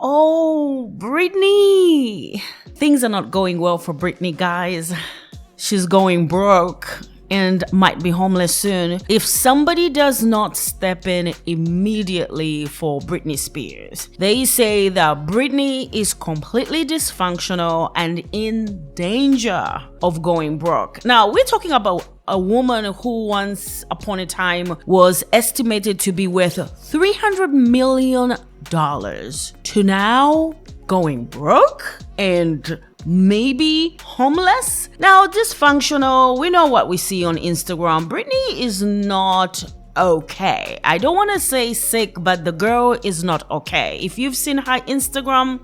Oh, Britney. Things are not going well for Britney, guys. She's going broke and might be homeless soon if somebody does not step in immediately for Britney Spears. They say that Britney is completely dysfunctional and in danger of going broke. Now, we're talking about a woman who once upon a time was estimated to be worth $300 million to now going broke and maybe homeless. Now, dysfunctional, we know what we see on Instagram. Britney is not okay. I don't want to say sick, but the girl is not okay. If you've seen her Instagram,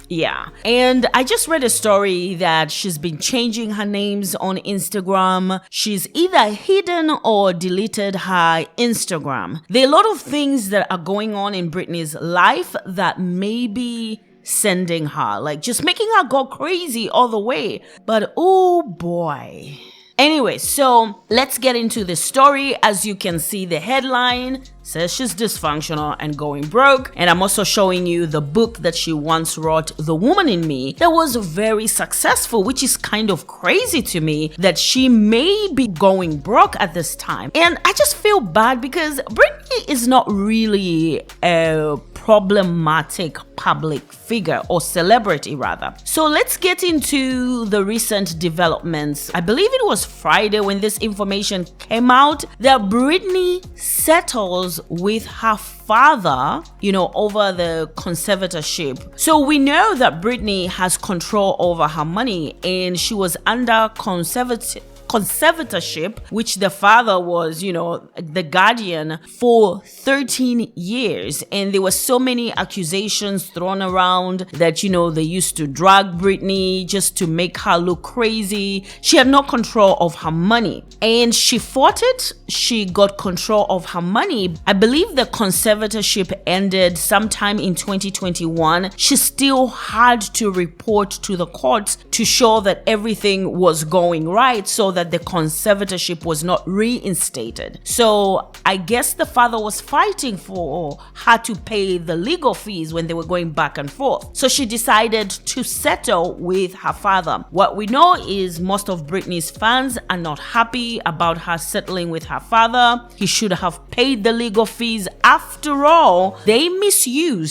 yeah. And I just read a story that she's been changing her names on Instagram. She's either hidden or deleted her Instagram. There are a lot of things that are going on in Britney's life that may be sending her, like just making her go crazy all the way. But oh boy. Anyway, so let's get into the story. As you can see, the headline says she's dysfunctional and going broke. And I'm also showing you the book that she once wrote, The Woman in Me, that was very successful, which is kind of crazy to me that she may be going broke at this time. And I just feel bad because Britney is not really a problematic public figure or celebrity rather. So let's get into the recent developments. I believe it was Friday when this information came out that Britney settles with her father, over the conservatorship. So we know that Britney has control over her money and she was under conservatorship, which the father was, the guardian for 13 years. And there were so many accusations thrown around that, they used to drag Britney just to make her look crazy. She had no control of her money and she fought it. She got control of her money. I believe the conservatorship ended sometime in 2021. She still had to report to the courts to show that everything was going right so that the conservatorship was not reinstated. So I guess the father was fighting for her to pay the legal fees when they were going back and forth. So she decided to settle with her father. What we know is most of Britney's fans are not happy about her settling with her father. He should have paid the legal fees. After all, they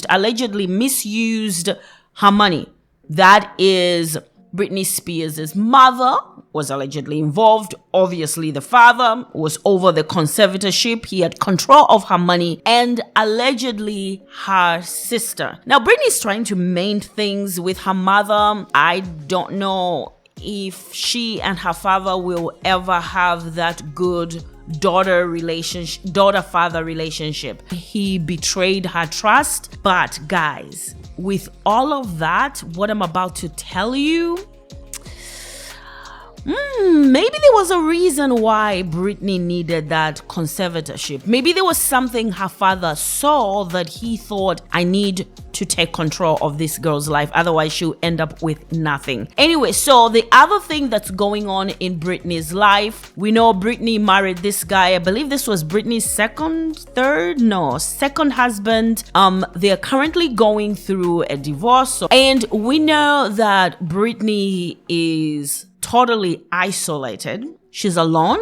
allegedly misused her money. That is, Britney Spears' mother was allegedly involved. Obviously, the father was over the conservatorship. He had control of her money, and allegedly her sister. Now, Britney's trying to mend things with her mother. I don't know if she and her father will ever have that good daughter-father relationship. He betrayed her trust. But guys, with all of that, what I'm about to tell you, maybe there was a reason why Britney needed that conservatorship. Maybe there was something her father saw that he thought, I need to take control of this girl's life, otherwise she'll end up with nothing. Anyway, so the other thing that's going on in Britney's life, we know Britney married this guy. I believe this was Britney's second husband. They are currently going through a divorce, and we know that Britney is totally isolated. She's alone.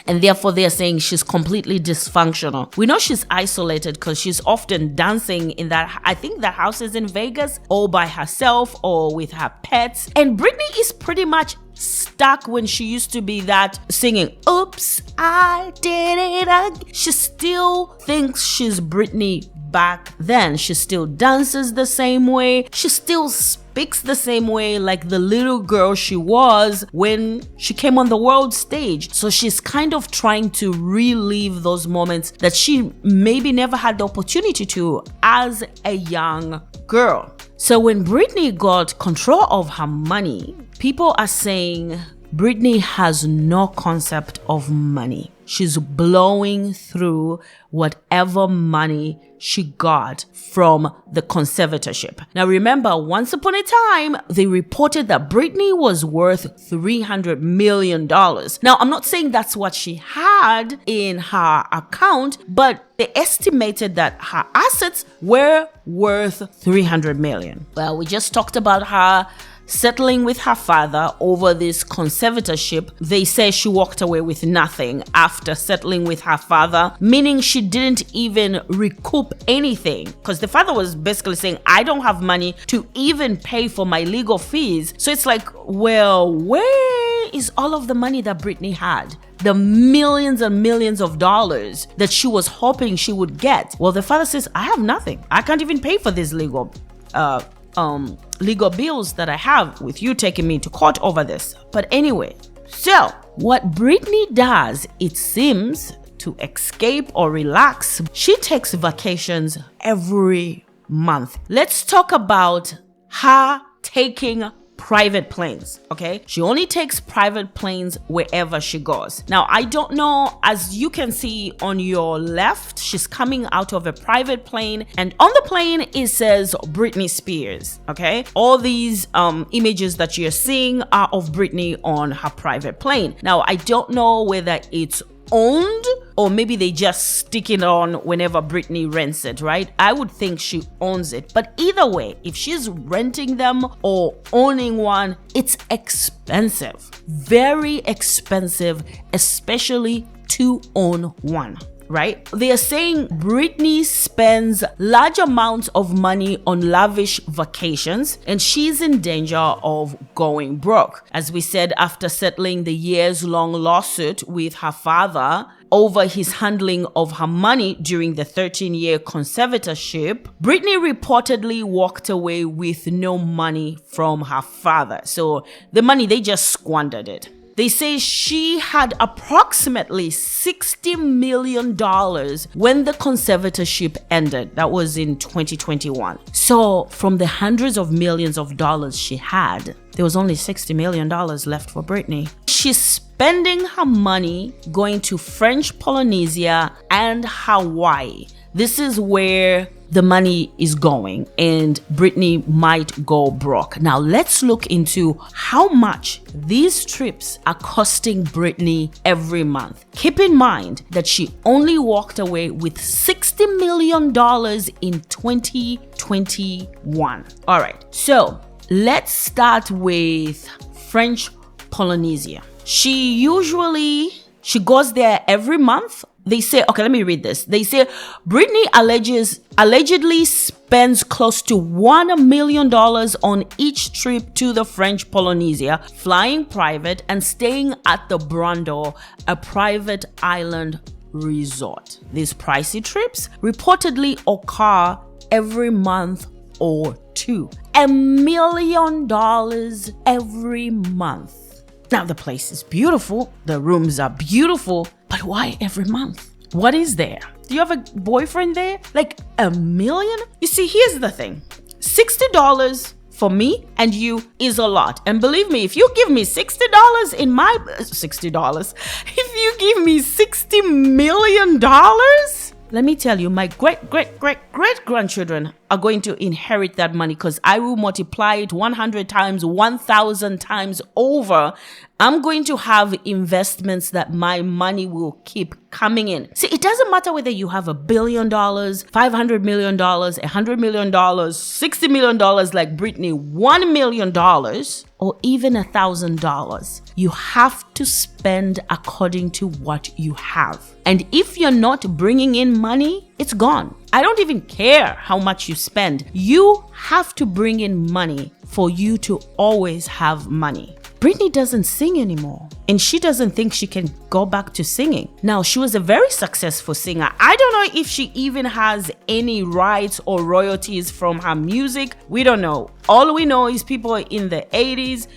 And therefore, they're saying she's completely dysfunctional. We know she's isolated because she's often dancing in I think the house is in Vegas, all by herself or with her pets. And Britney is pretty much stuck when she used to be that singing, oops, I did it. She still thinks she's Britney back then. She still dances the same way. She still speaks the same way like the little girl she was when she came on the world stage. So she's kind of trying to relive those moments that she maybe never had the opportunity to as a young girl. So when Britney got control of her money, people are saying Britney has no concept of money. she's blowing through whatever money she got from the conservatorship. Now remember, once upon a time, they reported that Britney was worth $300 million. Now, I'm not saying that's what she had in her account, but they estimated that her assets were worth $300 million. Well, we just talked about her settling with her father over this conservatorship. They say she walked away with nothing after settling with her father, meaning she didn't even recoup anything, because the father was basically saying, I don't have money to even pay for my legal fees. So it's like, well, where is all of the money that Britney had? The millions and millions of dollars that she was hoping she would get. Well, the father says, I have nothing. I can't even pay for this legal bills that I have with you taking me to court over this. But anyway, so what Britney does, it seems, to escape or relax, she takes vacations every month. Let's talk about her taking private planes, okay? She only takes private planes wherever she goes. Now, I don't know, as you can see on your left, she's coming out of a private plane, and on the plane it says Britney Spears, okay? All these images that you're seeing are of Britney on her private plane. Now, I don't know whether it's owned or maybe they just stick it on whenever Britney rents it, right? I would think she owns it. But either way, if she's renting them or owning one, it's expensive. Very expensive, especially to own one. Right? They are saying Britney spends large amounts of money on lavish vacations and she's in danger of going broke. As we said, after settling the years-long lawsuit with her father over his handling of her money during the 13-year conservatorship, Britney reportedly walked away with no money from her father. So the money, they just squandered it. They say she had approximately $60 million when the conservatorship ended. That was in 2021. So from the hundreds of millions of dollars she had, there was only $60 million left for Britney. She's spending her money going to French Polynesia and Hawaii. This is where the money is going and Britney might go broke. Now let's look into how much these trips are costing Britney every month. Keep in mind that she only walked away with $60 million in 2021. All right, so let's start with French Polynesia. She goes there every month. They say, okay, let me read this. They say Britney allegedly spends close to $1 million on each trip to the French Polynesia, flying private and staying at the Brando, a private island resort. These pricey trips reportedly occur every month or two. $1 million every month. Now, the place is beautiful, the rooms are beautiful, but why every month? What is there? Do you have a boyfriend there? Like $1 million? You see, here's the thing. $60 for me and you is a lot. And believe me, if you give me $60 in my... $60? If you give me $60 million... Let me tell you, my great-great-great-great-grandchildren are going to inherit that money because I will multiply it 100 times, 1,000 times over. I'm going to have investments that my money will keep coming in. See, it doesn't matter whether you have $1 billion, $500 million, $100 million, $60 million like Britney, $1 million, or even $1,000. You have to spend according to what you have. And if you're not bringing in money, it's gone. I don't even care how much you spend. You have to bring in money for you to always have money. Britney doesn't sing anymore, and she doesn't think she can go back to singing. Now, she was a very successful singer. I don't know if she even has any rights or royalties from her music. We don't know. All we know is people in the 80s,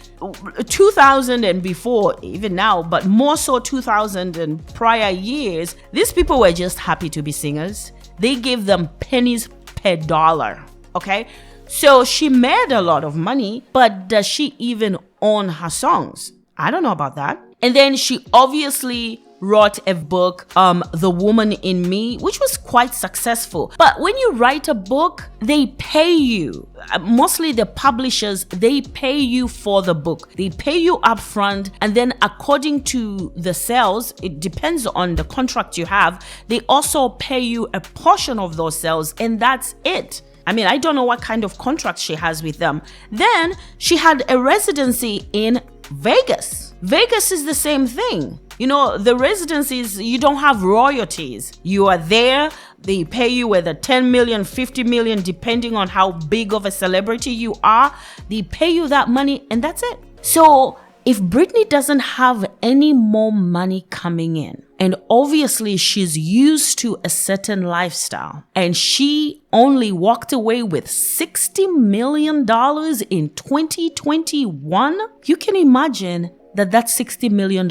2000 and before, even now, but more so 2000 and prior years, these people were just happy to be singers. They gave them pennies per dollar, okay? So she made a lot of money, but does she even own her songs? I don't know about that. And then she obviously wrote a book, The Woman in Me, which was quite successful. But when you write a book, they pay you. Mostly the publishers, they pay you for the book. They pay you upfront, and then according to the sales, it depends on the contract you have, they also pay you a portion of those sales, and that's it. I mean, I don't know what kind of contract she has with them. Then she had a residency in Vegas. Vegas is the same thing. You know, the residencies, you don't have royalties. You are there, they pay you whether 10 million, 50 million, depending on how big of a celebrity you are. They pay you that money, and that's it. So if Britney doesn't have any more money coming in, and obviously she's used to a certain lifestyle, and she only walked away with $60 million in 2021, you can imagine that $60 million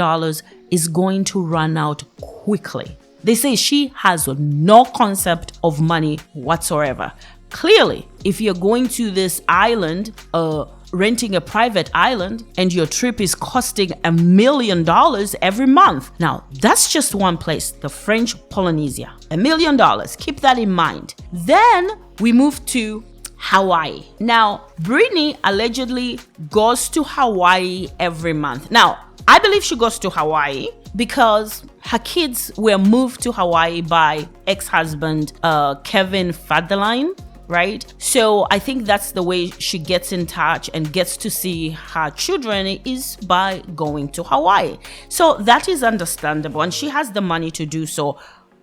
is going to run out quickly. They say she has no concept of money whatsoever. Clearly, if you're going to this island, renting a private island, and your trip is costing $1 million every month. Now, that's just one place, the French Polynesia. $1 million. Keep that in mind. Then we move to Hawaii. Now, Britney allegedly goes to Hawaii every month. Now, I believe she goes to Hawaii because her kids were moved to Hawaii by ex-husband Kevin Federline, right? So I think that's the way she gets in touch and gets to see her children, is by going to Hawaii. So that is understandable, and she has the money to do so.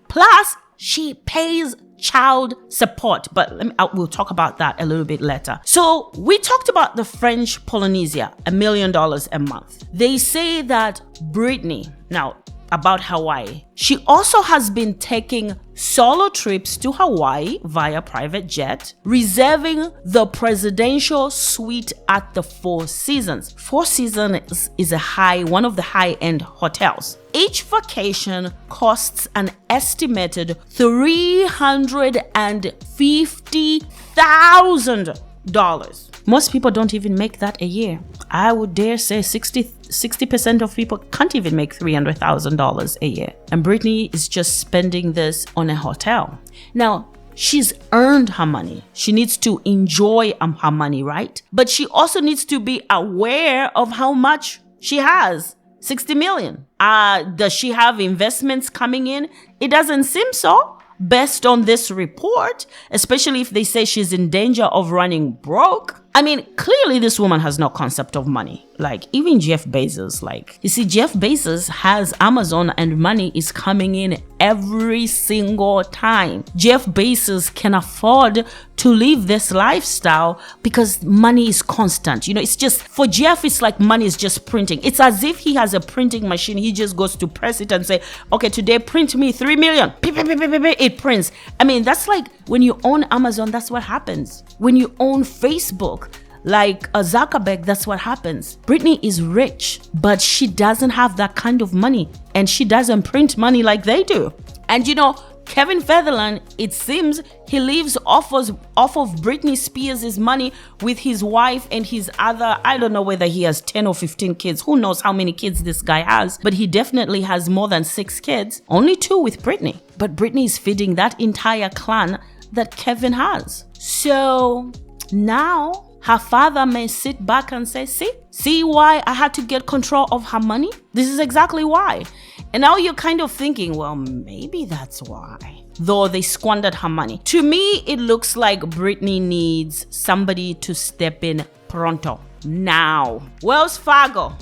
Plus, she pays child support, but we'll talk about that a little bit later. So we talked about the French Polynesia, $1 million a month. They say that Britney, now about Hawaii, she also has been taking solo trips to Hawaii via private jet, reserving the presidential suite at the Four Seasons. Four Seasons is one of the high-end hotels. Each vacation costs an estimated $350,000. Most people don't even make that a year. I would dare say 60% of people can't even make $300,000 a year. And Britney is just spending this on a hotel. Now, she's earned her money. She needs to enjoy her money, right? But she also needs to be aware of how much she has. 60 million. Does she have investments coming in? It doesn't seem so. Based on this report, especially if they say she's in danger of running broke. I mean, clearly this woman has no concept of money. Like, even Jeff Bezos, you see, Jeff Bezos has Amazon and money is coming in every single time. Jeff Bezos can afford to live this lifestyle because money is constant. You know, it's just, for Jeff, it's like money is just printing. It's as if he has a printing machine. He just goes to press it and say, okay, today print me 3 million. It prints. I mean, that's like when you own Amazon, that's what happens. When you own Facebook, like a Zuckerberg, that's what happens. Britney is rich, but she doesn't have that kind of money, and she doesn't print money like they do. And you know, Kevin Federline, it seems he lives off of Britney Spears' money with his wife and his other, I don't know whether he has 10 or 15 kids. Who knows how many kids this guy has, but he definitely has more than 6 kids. Only 2 with Britney. But Britney is feeding that entire clan that Kevin has. So now her father may sit back and say, see why I had to get control of her money? This is exactly why. And now you're kind of thinking, well, maybe that's why. Though they squandered her money. To me, it looks like Britney needs somebody to step in pronto. Now, Wells Fargo.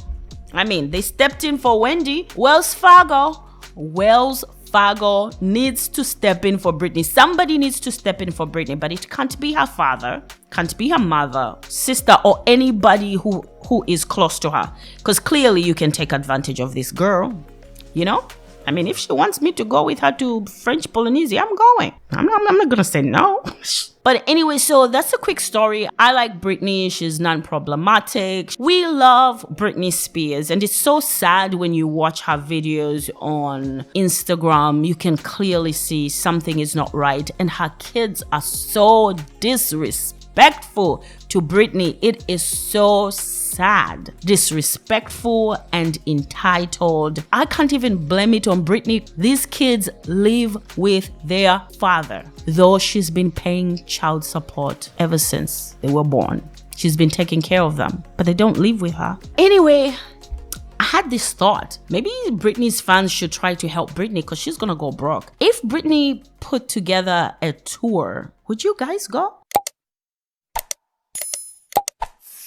I mean, they stepped in for Wendy. Wells Fargo needs to step in for Britney. Somebody needs to step in for Britney, but it can't be her father, can't be her mother, sister, or anybody who is close to her. Because clearly you can take advantage of this girl, you know? I mean, if she wants me to go with her to French Polynesia, I'm going. I'm not going to say no. But anyway, so that's a quick story. I like Britney. She's non-problematic. We love Britney Spears. And it's so sad when you watch her videos on Instagram. You can clearly see something is not right. And her kids are so disrespectful. disrespectful to Britney. It is so sad, disrespectful, and entitled. I can't even blame it on Britney. These kids live with their father, though she's been paying child support ever since they were born. She's been taking care of them, but they don't live with her. Anyway, I had this thought. Maybe Britney's fans should try to help Britney because she's gonna go broke. If Britney put together a tour, would you guys go?